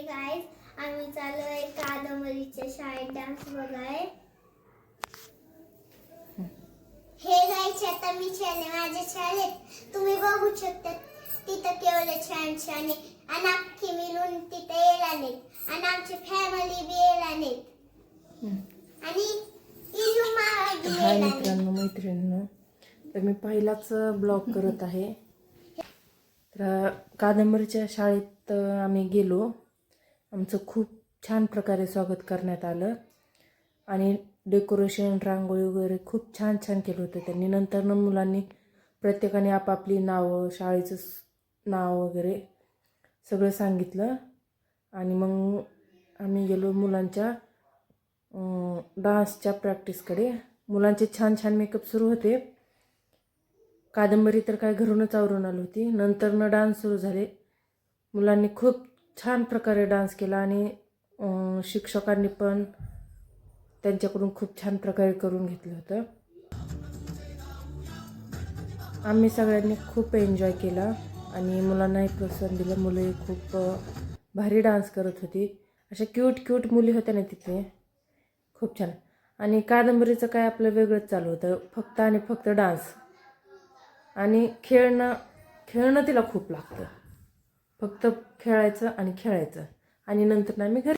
Guys आम्ही चाललोय कादंबरीच्या शाळेत डान्स बघाय. हे गाइस आता मी छान माझ्या शाळेत तुम्ही बघू शकता. तिथं केवढं छान छान आहे आणि अख्खी मिळून तिथे यायला नाहीत आणि आमची फॅमिली बी यायला नाहीत आणि हाय मित्रांनो मैत्रिणींनो, तर मी पहिलाच ब्लॉग करत आहे. तर कादंबरीच्या शाळेत आम्ही गेलो. आमचं खूप छान प्रकारे स्वागत करण्यात आलं आणि डेकोरेशन रांगोळी वगैरे खूप छान छान केलं होतं त्यांनी. नंतर मुलांनी प्रत्येकाने आपापली नावं, शाळेचं नाव वगैरे सगळं सांगितलं आणि मग आम्ही गेलो मुलांच्या डान्सच्या प्रॅक्टिसकडे. मुलांचे छान छान मेकअप सुरू होते. कादंबरी तर काय घरूनच आवरून आली होती. नंतर डान्स सुरू झाले. मुलांनी खूप छान प्रकारे डान्स केला आणि शिक्षकांनी पण त्यांच्याकडून खूप छान प्रकारे करून घेतलं होतं. आम्ही सगळ्यांनी खूप एन्जॉय केला आणि मुलांनाही प्रोत्साहन दिलं. मुले खूप भारी डान्स करत होती. अशा क्यूट मुली होत्या ना तिथे, खूप छान. आणि कादंबरीचं काय आपलं वेगळंच चालू होतं, फक्त आणि फक्त डान्स आणि खेळणं तिला खूप लागतं. फक्त खेळायचं आणि नंतर आम्ही घरी